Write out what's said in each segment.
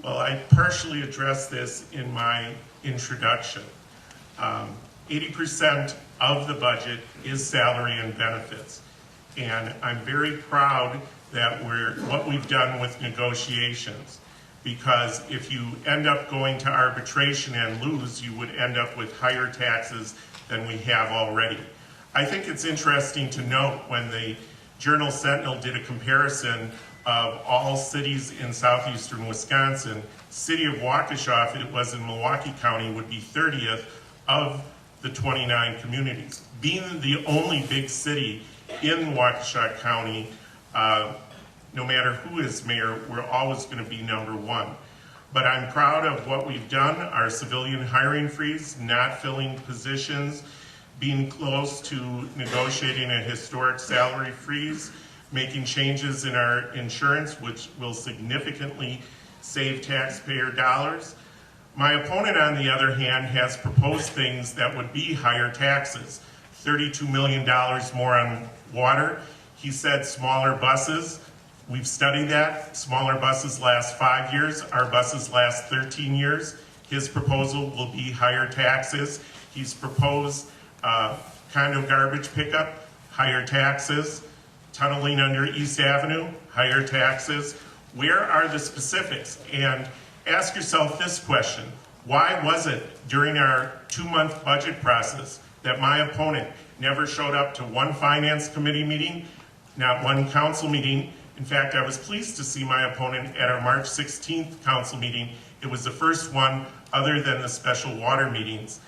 Well, I partially addressed this in my introduction. 80% of the budget is salary and benefits. And I'm very proud that what we've done with negotiations. Because if you end up going to arbitration and lose, you would end up with higher taxes than we have already. I think it's interesting to note when the Journal Sentinel did a comparison of all cities in southeastern Wisconsin, city of Waukesha, if it was in Milwaukee County, would be 30th of the 29 communities. Being the only big city in Waukesha County, no matter who is mayor, we're always going to be number one. But I'm proud of what we've done, our civilian hiring freeze, not filling positions, being close to negotiating a historic salary freeze, making changes in our insurance, which will significantly save taxpayer dollars. My opponent, on the other hand, has proposed things that would be higher taxes. $32 million more on water. He said smaller buses. We've studied that. Smaller buses last 5 years. Our buses last 13 years. His proposal will be higher taxes. He's proposed condo garbage pickup, higher taxes. Tunneling under East Avenue, higher taxes. Where are the specifics? And ask yourself this question. Why was it during our 2-month budget process that my opponent never showed up to one finance committee meeting, not one council meeting? In fact, I was pleased to see my opponent at our March 16th council meeting. It was the first one other than the special water meetings.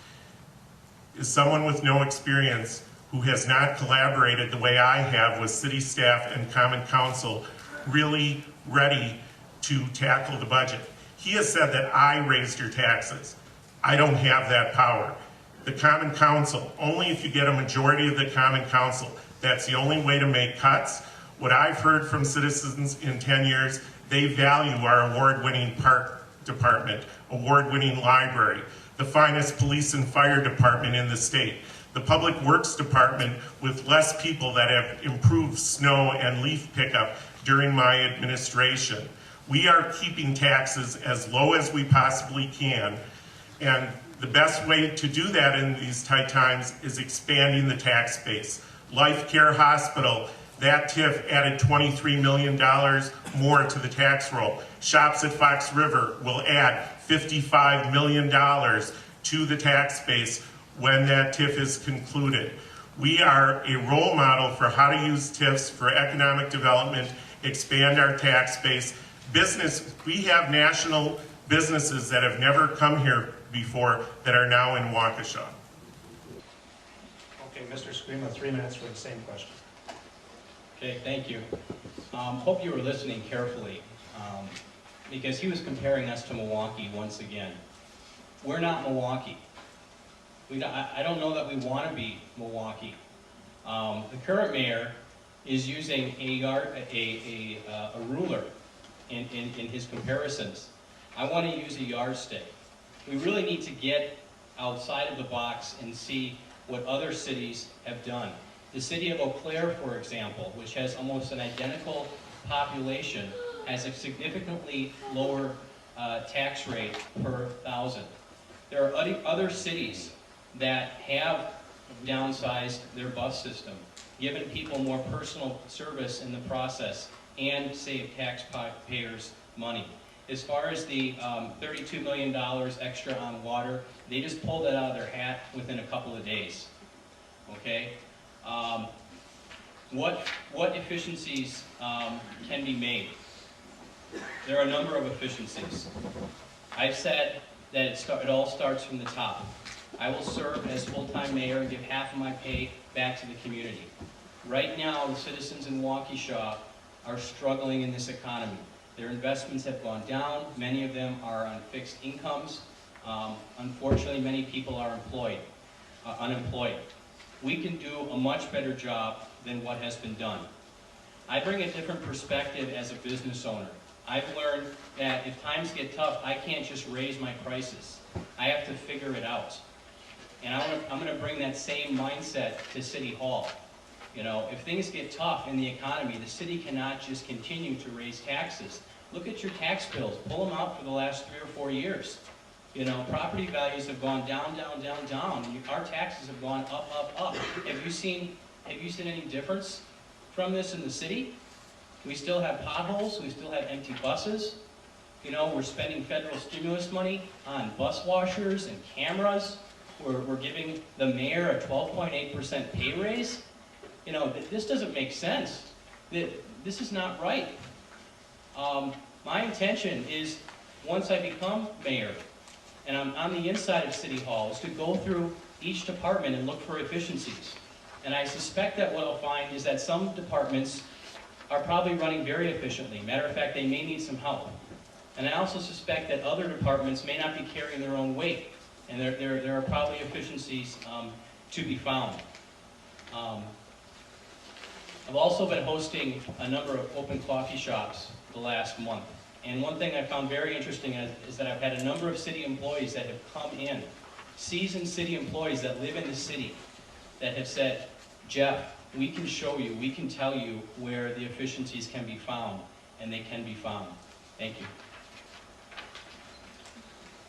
Is someone with no experience who has not collaborated the way I have with city staff and common council really ready to tackle the budget? He has said that I raised your taxes. I don't have that power. The common council, only if you get a majority of the common council, that's the only way to make cuts. What I've heard from citizens in 10 years, they value our award-winning park department, award-winning library, the finest police and fire department in the state, the Public Works Department with less people that have improved snow and leaf pickup during my administration. We are keeping taxes as low as we possibly can, and the best way to do that in these tight times is expanding the tax base. Life Care Hospital, that TIF added $23 million more to the tax roll. Shops at Fox River will add $55 million to the tax base when that TIF is concluded. We are a role model for how to use TIFs for economic development, expand our tax base. We have national businesses that have never come here before that are now in Waukesha. Okay, Mr. Scrima, 3 minutes for the same question. Okay, thank you. Hope you were listening carefully because he was comparing us to Milwaukee once again. We're not Milwaukee. I don't know that we want to be Milwaukee. The current mayor is using a ruler in his comparisons. I want to use a yardstick. We really need to get outside of the box and see what other cities have done. The city of Eau Claire, for example, which has almost an identical population, has a significantly lower tax rate per thousand. There are other cities that have downsized their bus system, given people more personal service in the process, and saved taxpayers money. As far as the $32 million extra on water, they just pulled it out of their hat within a couple of days. Okay? What efficiencies can be made? There are a number of efficiencies. I've said that it all starts from the top. I will serve as full-time mayor and give half of my pay back to the community. Right now, the citizens in Waukesha are struggling in this economy. Their investments have gone down. Many of them are on fixed incomes. Unfortunately, many people are unemployed. We can do a much better job than what has been done. I bring a different perspective as a business owner. I've learned that if times get tough, I can't just raise my prices. I have to figure it out. And I'm going to bring that same mindset to City Hall. You know, if things get tough in the economy, the city cannot just continue to raise taxes. Look at your tax bills. Pull them out for the last 3 or 4 years. You know, property values have gone down, down, down, down. Our taxes have gone up, up, up. Have you seen any difference from this in the city? We still have potholes. We still have empty buses. You know, we're spending federal stimulus money on bus washers and cameras. We're giving the mayor a 12.8% pay raise. You know, this doesn't make sense. This is not right. My intention is, once I become mayor, and I'm on the inside of City Hall, is to go through each department and look for efficiencies. And I suspect that what I'll find is that some departments are probably running very efficiently. Matter of fact, they may need some help. And I also suspect that other departments may not be carrying their own weight, and there are probably efficiencies to be found. I've also been hosting a number of open coffee shops the last month. And one thing I found very interesting is that I've had a number of city employees that have come in, seasoned city employees that live in the city, that have said, Jeff, we can show you, we can tell you where the efficiencies can be found, and they can be found. Thank you.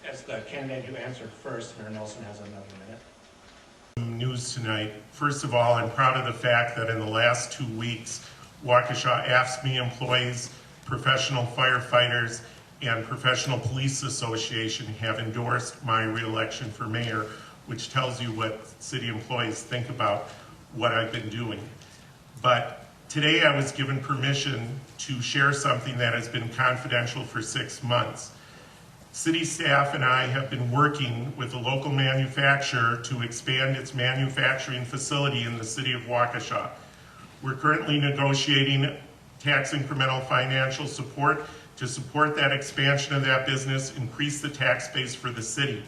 As the candidate who answered first, Mayor Nelson has another minute. News tonight. First of all, I'm proud of the fact that in the last 2 weeks, Waukesha AFSCME employees, professional firefighters, and Professional Police Association have endorsed my re-election for mayor, which tells you what city employees think about what I've been doing. But today I was given permission to share something that has been confidential for 6 months. City staff and I have been working with a local manufacturer to expand its manufacturing facility in the city of Waukesha. We're currently negotiating tax incremental financial support to support that expansion of that business, increase the tax base for the city.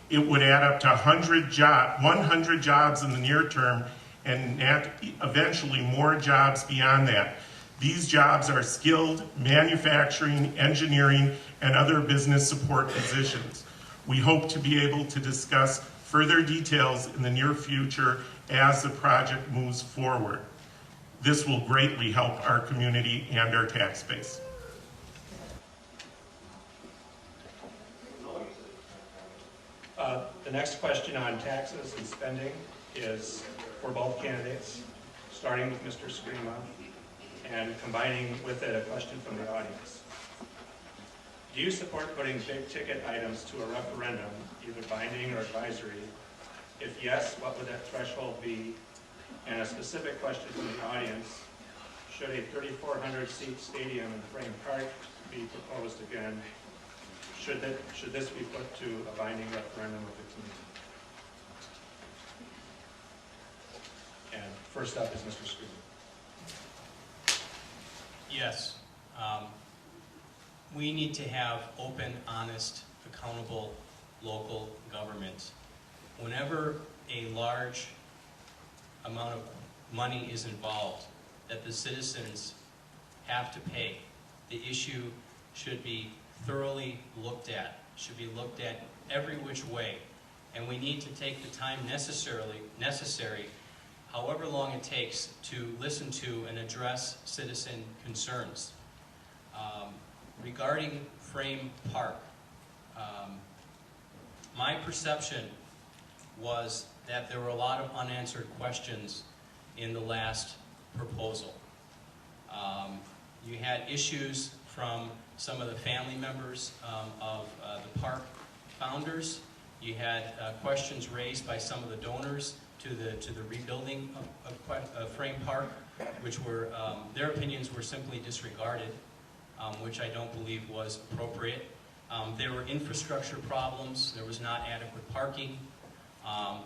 It would add up to 100 jobs in the near term, and eventually more jobs beyond that. These jobs are skilled manufacturing, engineering, and other business support positions. We hope to be able to discuss further details in the near future as the project moves forward. This will greatly help our community and our tax base. The next question on taxes and spending is for both candidates, starting with Mr. Scrima and combining with it a question from the audience. Do you support putting big ticket items to a referendum, either binding or advisory? If yes, what would that threshold be? And a specific question from the audience, should a 3,400 seat stadium in Frame Park be proposed again? Should this be put to a binding referendum of the community? And first up is Mr. Scrima. Yes. We need to have open, honest, accountable local government. Whenever a large amount of money is involved that the citizens have to pay, the issue should be thoroughly looked at, should be looked at every which way. And we need to take the time necessary, however long it takes, to listen to and address citizen concerns. Regarding Frame Park, my perception was that there were a lot of unanswered questions in the last proposal. You had issues from some of the family members of the park founders. You had questions raised by some of the donors to the rebuilding of Frame Park, which were, their opinions were simply disregarded, which I don't believe was appropriate. There were infrastructure problems. There was not adequate parking.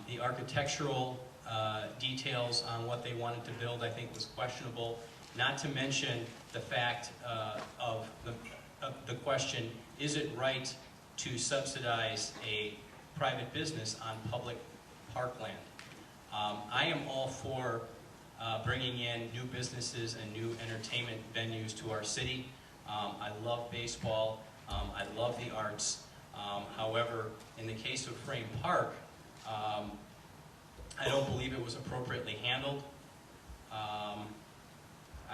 The architectural details on what they wanted to build, I think, was questionable. Not to mention the fact of the question, is it right to subsidize a private business on public parkland? I am all for bringing in new businesses and new entertainment venues to our city. I love baseball. I love the arts. However, in the case of Frame Park, I don't believe it was appropriately handled.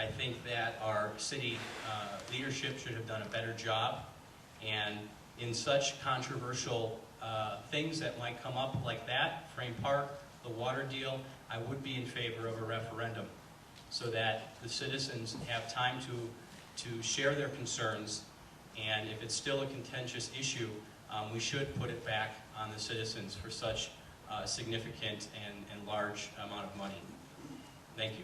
I think that our city leadership should have done a better job, and in such controversial things that might come up like that, Frame Park, the water deal, I would be in favor of a referendum so that the citizens have time to share their concerns, and if it's still a contentious issue, we should put it back on the citizens for such significant and large amount of money. Thank you.